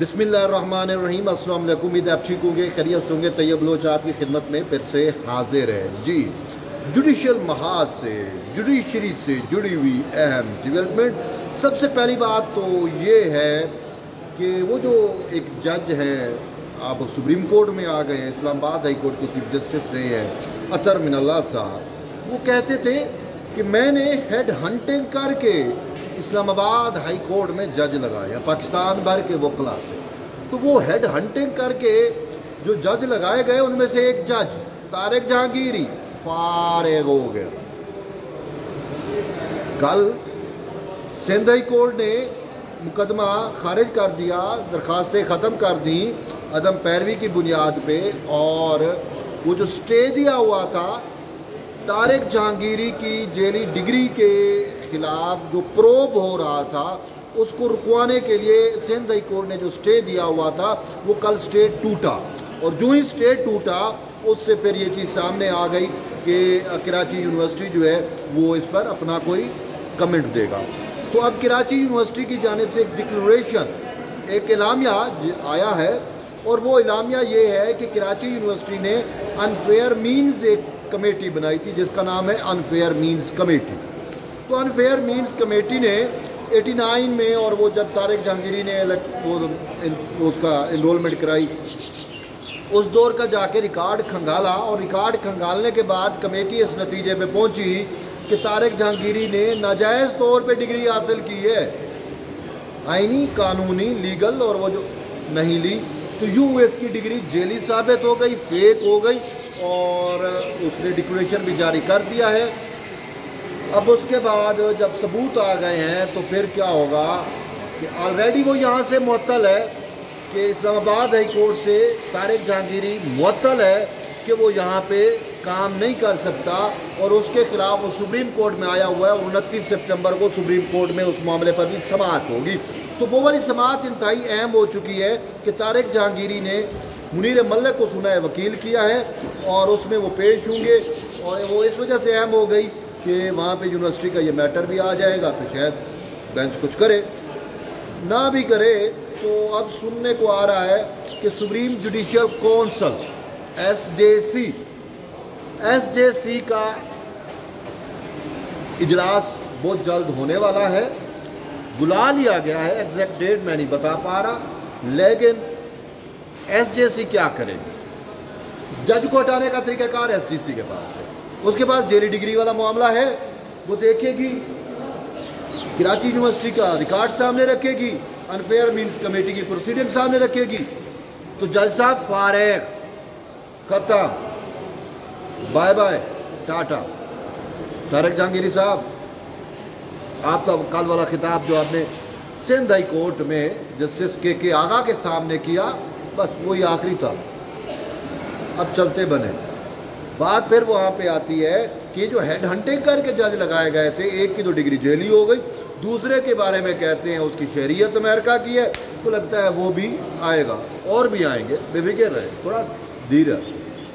बिस्मिल्लाहिर्रहमानिर्रहीम। अस्सलाम वालेकुम। उम्मीद है आप ठीक होंगे, खैरियत से होंगे। तैयब बलोच आपकी खिदमत में फिर से हाजिर है जी। जुडिशल महाज से, जुडिशरी से जुड़ी हुई अहम डेवलपमेंट। सबसे पहली बात तो ये है कि वो जो एक जज हैं, आप सुप्रीम कोर्ट में आ गए हैं, इस्लामाबाद हाई कोर्ट के चीफ जस्टिस रहे हैं अतर मिनल्ला साहब, वो कहते थे कि मैंने हेड हंटिंग करके इस्लामाबाद हाई कोर्ट में जज लगाए हैं पाकिस्तान भर के वकला से। तो वो हेड हंटिंग करके जो जज लगाए गए उनमें से एक जज तारिक जहांगीरी फारिग हो गया। कल सिंध हाई कोर्ट ने मुकदमा खारिज कर दिया, दरखास्तें ख़त्म कर दी अदम पैरवी की बुनियाद पे, और वो जो स्टे दिया हुआ था तारिक जहांगीरी की जेली डिग्री के खिलाफ जो प्रोब हो रहा था उसको रुकवाने के लिए सिंध हाई कोर्ट ने जो स्टे दिया हुआ था वो कल स्टे टूटा। और जो ही स्टे टूटा उससे फिर ये चीज़ सामने आ गई कि कराची यूनिवर्सिटी जो है वो इस पर अपना कोई कमेंट देगा। तो अब कराची यूनिवर्सिटी की जानिब से एक डिक्लेरेशन, एक एलामिया आया है, और वो एलामिया ये है कि कराची यूनिवर्सिटी ने अनफेयर मीन्स एक कमेटी बनाई थी जिसका नाम है अनफेयर मीन्स कमेटी। तो अनफेयर मीन्स कमेटी ने 89 में, और वो जब तारिक जहांगीरी ने वो उसका इनरोलमेंट कराई, उस दौर का जाके रिकॉर्ड खंगाला, और रिकॉर्ड खंगालने के बाद कमेटी इस नतीजे पे पहुंची कि तारिक जहांगीरी ने नाजायज़ तौर पे डिग्री हासिल की है, आईनी कानूनी लीगल, और वो जो नहीं ली तो यूँ इसकी डिग्री जेली साबित हो गई, फेक हो गई, और उसने डिक्लेरेशन भी जारी कर दिया है। अब उसके बाद जब सबूत आ गए हैं तो फिर क्या होगा कि ऑलरेडी वो यहाँ से मुअत्तल है कि इस्लामाबाद हाई कोर्ट से तारिक जहांगीरी मुअत्तल है कि वो यहाँ पे काम नहीं कर सकता, और उसके ख़िलाफ़ वो सुप्रीम कोर्ट में आया हुआ है। 29 सितंबर को सुप्रीम कोर्ट में उस मामले पर भी समाअत होगी। तो वो वाली समाअत इंतहाई अहम हो चुकी है कि तारिक जहांगीरी ने मुनीर मल्लिक को सुनाए वकील किया है और उसमें वो पेश होंगे, और वो इस वजह से अहम हो गई कि वहाँ पे यूनिवर्सिटी का ये मैटर भी आ जाएगा, तो शायद बेंच कुछ करे, ना भी करे। तो अब सुनने को आ रहा है कि सुप्रीम जुडिशल काउंसिल एसजेसी का इजलास बहुत जल्द होने वाला है, बुला लिया गया है। एग्जैक्ट डेट मैं नहीं बता पा रहा, लेकिन एसजेसी क्या करेगी? जज को हटाने का तरीकाकार एसजेसी के पास है, उसके पास जेली डिग्री वाला मामला है, वो देखेगी, कराची यूनिवर्सिटी का रिकॉर्ड सामने रखेगी, अनफेयर मीन्स कमेटी की प्रोसीडिंग सामने रखेगी। तो जज साहब फारिग, खत्म, बाय बाय, टाटा। तारिक जहांगीरी साहब, आपका कल वाला खिताब जो आपने सिंध हाई कोर्ट में जस्टिस के आगा के सामने किया, बस वही आखिरी था, अब चलते बने। बात फिर वहाँ पे आती है कि जो हेड हंटिंग करके जज लगाए गए थे, एक की तो डिग्री जेली हो गई, दूसरे के बारे में कहते हैं उसकी शरीयत अमेरिका की है, तो लगता है वो भी आएगा, और भी आएंगे, बेफिक्र रहे, थोड़ा धीरे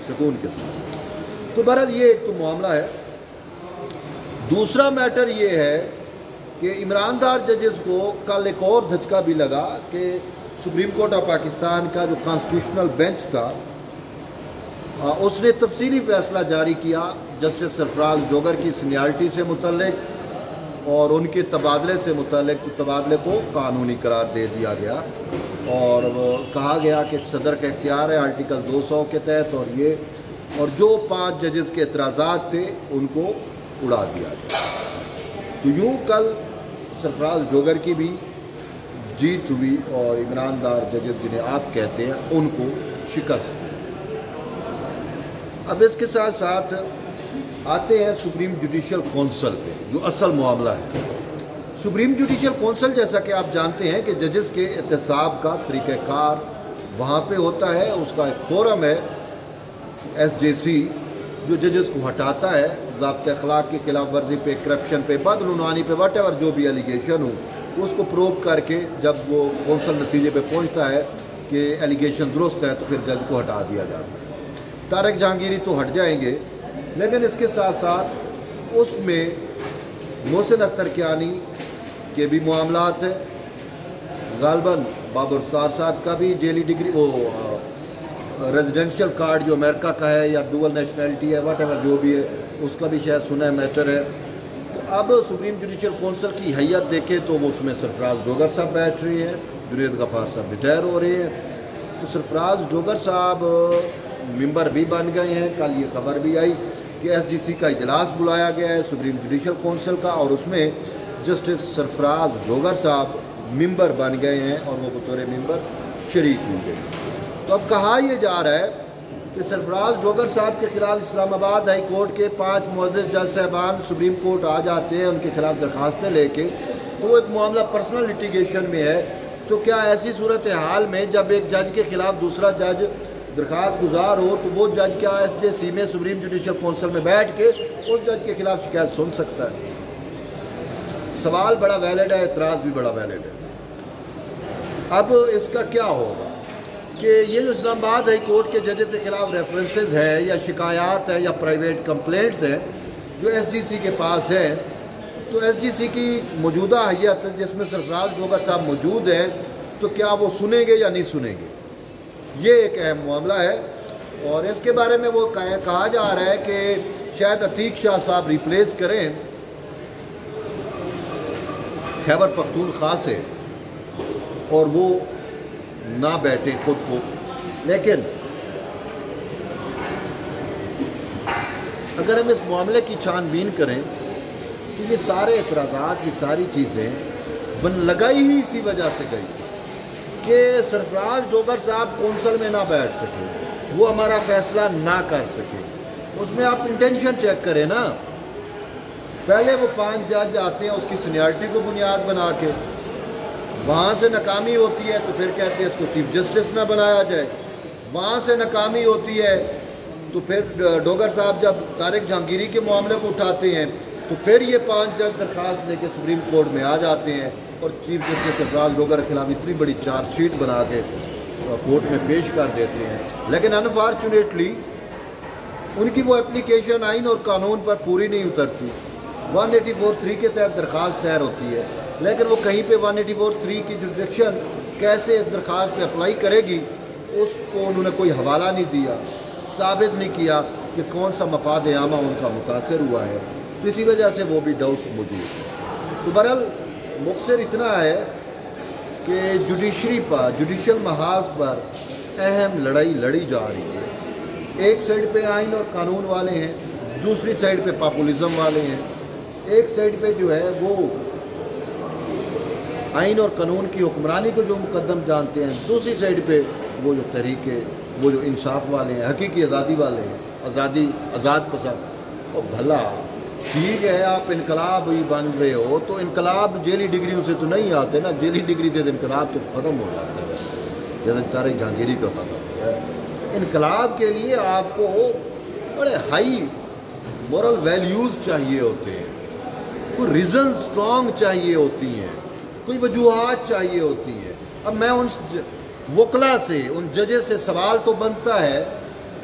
सुकून के साथ। तो बहरहाल ये एक तो मामला है। दूसरा मैटर ये है कि ईमानदार जजेस को कल एक और धचका भी लगा कि सुप्रीम कोर्ट ऑफ पाकिस्तान का जो कॉन्स्टिट्यूशनल बेंच था उसने तफसीली फ़ैसला जारी किया जस्टिस सरफराज जोगर की सीनियरिटी से मुतल्लिक और उनके तबादले से मुतल्लिक। तो तबादले को कानूनी करार दे दिया गया, और कहा गया कि सदर का इख्तियार है आर्टिकल 200 के तहत, और जो 5 जजेस के एतराज़ात थे उनको उड़ा दिया गया। तो यूँ कल सरफराज जोगर की भी जीत हुई और ईमानदार जजेस जिन्हें आप कहते हैं उनको शिकस्त हुई। अब इसके साथ साथ आते हैं सुप्रीम जुडिशल काउंसिल पे, जो असल मामला है। सुप्रीम जुडिशल काउंसिल, जैसा कि आप जानते हैं कि जजेस के एहतसाब का तरीक़ाकार वहाँ पे होता है, उसका एक फोरम है एसजेसी, जो जजेस को हटाता है ज़ाब्ते अखलाक की खिलाफ वर्जी पे, करप्शन पे, बदनुमानी पे, वट एवर जो भी एलिगेशन हो उसको प्रूव करके जब वो काउंसिल नतीजे पे पहुँचता है कि एलिगेशन दुरुस्त है तो फिर जज को हटा दिया जाता है। तारिक जहांगीरी तो हट जाएंगे, लेकिन इसके साथ साथ उसमें मोहसिन अख्तर कियानी के भी मामलात हैं, गालबन बाबर स्टार साहब का भी जेली डिग्री वो रेजिडेंशियल कार्ड जो अमेरिका का है या डुअल नेशनलिटी है वट एवर जो भी है उसका भी शायद सुना है मैटर है। तो अब सुप्रीम जुडिशल कौंसिल की हैयत देखें तो वो उसमें सरफराज डोगर साहब बैठ रही है, जुनेद गफ़ार साहब रिटायर हो रहे हैं। तो सरफराज डोगर साहब मेंबर भी बन गए हैं। कल ये खबर भी आई कि SGC का इजलास बुलाया गया है सुप्रीम जुडिशल कौंसिल का और उसमें जस्टिस सरफराज डोगर साहब मेंबर बन गए हैं और वो बतौर मेंबर शरीक होंगे। तो अब कहा यह जा रहा है कि सरफराज डोगर साहब के ख़िलाफ़ इस्लामाबाद हाई कोर्ट के 5 मुअज़्ज़ज़ जज साहबान सुप्रीम कोर्ट आ जाते हैं उनके ख़िलाफ़ दरख्वास्तें लेके, तो वो एक मामला पर्सनल लिटिगेशन में है। तो क्या ऐसी सूरत हाल में जब एक जज के ख़िलाफ़ दूसरा जज दरख्वास्त गुजार हो तो वो जज क्या SJC में सुप्रीम जुडिशल कौंसिल में बैठ के उस जज के ख़िलाफ़ शिकायत सुन सकता है? सवाल बड़ा वैलिड है, एतराज़ भी बड़ा वैलिड है। अब इसका क्या होगा कि ये जो इस्लामाबाद हाई कोर्ट के जजेस के ख़िलाफ़ रेफरेंसेस है या शिकायत है या प्राइवेट कंप्लेंट्स हैं जो SGC के पास हैं, तो SGC की मौजूदा हैयत जिसमें सरफराज डोगर साहब मौजूद हैं, तो क्या वो सुनेंगे या नहीं सुनेंगे, ये एक अहम मामला है। और इसके बारे में वो कहा जा रहा है कि शायद अतीक शाह साहब रिप्लेस करें खैबर पख्तूनख्वा से और वो ना बैठे खुद को। लेकिन अगर हम इस मामले की छानबीन करें तो ये सारे एतराज़ात, ये सारी चीज़ें लगाई ही इसी वजह से गई कि सरफराज डोगर साहब कौंसिल में ना बैठ सके, वो हमारा फ़ैसला ना कर सके। उसमें आप इंटेंशन चेक करें ना, पहले वो 5 जज आते हैं उसकी सीनियरिटी को बुनियाद बना के, वहाँ से नाकामी होती है तो फिर कहते हैं इसको चीफ जस्टिस ना बनाया जाए, वहाँ से नाकामी होती है तो फिर डोगर साहब जब तारिक जहांगीरी के मामले को उठाते हैं तो फिर ये 5 जज दरख्वास्त लेके सुप्रीम कोर्ट में आ जाते हैं और चीफ जस्टिस सरफराज डोगर के खिलाफ इतनी बड़ी चार्जशीट बना के कोर्ट में पेश कर देते हैं। लेकिन अनफॉर्चुनेटली उनकी वो एप्लीकेशन आइन और कानून पर पूरी नहीं उतरती। 184(3) के तहत दरख्वास्त तैयार होती है, लेकिन वो कहीं पे 184(3) की जुरिसडिक्शन कैसे इस दरख्वास्त पे अप्लाई करेगी उसको उन्होंने कोई हवाला नहीं दिया, साबित नहीं किया कि कौन सा मफाद आमा उनका मुतासर हुआ है। तो इसी वजह से वो भी डाउट्स मौजूद हैं। तो बहरहाल मुख्तसर इतना है कि जुडिशरी पर, जुडिशल महाज पर अहम लड़ाई लड़ी जा रही है। एक साइड पे आइन और कानून वाले हैं, दूसरी साइड पे पॉपुलिज्म वाले हैं। एक साइड पे जो है वो आइन और कानून की हुक्मरानी को जो मुकद्दम जानते हैं, दूसरी साइड पे वो जो तरीके, वो जो इंसाफ वाले हैं, हकीकी आज़ादी वाले हैं, आज़ाद पसंद। और भला ठीक है आप इनकलाब ही बन रहे हो तो इनकलाब जेली डिग्रियों से तो नहीं आते ना, जेली डिग्री से इनकलाब तो ख़त्म हो जाता है, जैसे तारिक जहांगीरी का ख़त्म हो है। इनकलाब के लिए आपको बड़े हाई मॉरल वैल्यूज़ चाहिए होते हैं, कोई रीज़न स्ट्रॉन्ग चाहिए होती हैं, कोई वजूहात चाहिए होती हैं। अब मैं उन वकला से, उन जजेस से सवाल तो बनता है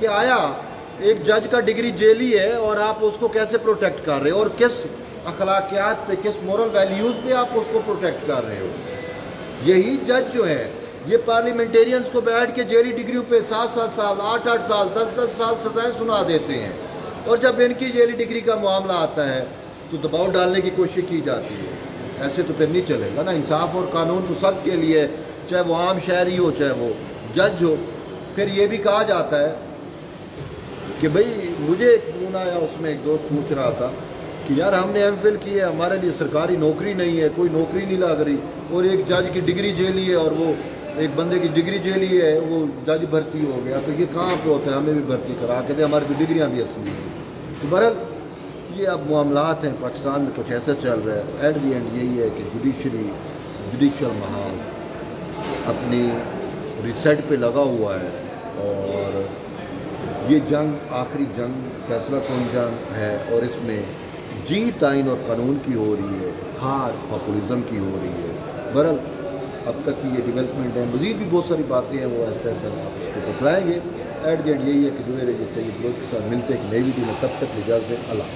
कि आया एक जज का डिग्री जेली है और आप उसको कैसे प्रोटेक्ट कर रहे हो और किस अखलाकियात पे, किस मॉरल वैल्यूज़ पे आप उसको प्रोटेक्ट कर रहे हो। यही जज जो है ये पार्लियामेंटेरियंस को बैठ के जेली डिग्रियों पे 7-7 साल, 8-8 साल, 10-10 साल सजाएं सुना देते हैं, और जब इनकी जेली डिग्री का मामला आता है तो दबाव डालने की कोशिश की जाती है। ऐसे तो फिर नहीं चलेगा ना। इंसाफ और कानून तो सब के लिए, चाहे वो आम शहरी हो चाहे वो जज हो। फिर ये भी कहा जाता है कि भाई मुझे एक फ़ोन आया, उसमें एक दोस्त पूछ रहा था कि यार हमने MPhil की है, हमारे लिए सरकारी नौकरी नहीं है, कोई नौकरी नहीं लग रही, और एक जज की डिग्री जेली है और वो एक बंदे की डिग्री जेली है, वो जज भर्ती हो गया, तो ये कहाँ पे होता है, हमें भी भर्ती करा के दे, हमारी तो डिग्रियाँ भी असली हैं। तो बहरहाल ये अब मामलात हैं पाकिस्तान में, कुछ ऐसा चल रहा है। एट दी एंड यही है कि जुडिशल महाल अपनी रिसेट पे लगा हुआ है और ये जंग आखिरी जंग, फैसला कौन जंग है, और इसमें जीत आइन और कानून की हो रही है, हार पॉपुलिज्म की हो रही है। बहरहाल अब तक की ये डेवलपमेंट है, मज़ीद भी बहुत सारी बातें हैं, वो ऐसा ऐसा उसको बतलाएँगे। एट द एंड यही है कि जो चाहिए लोग के साथ मिलते हैं कि नई वीडियो में, तब तक इजाज़त, अल्लाह।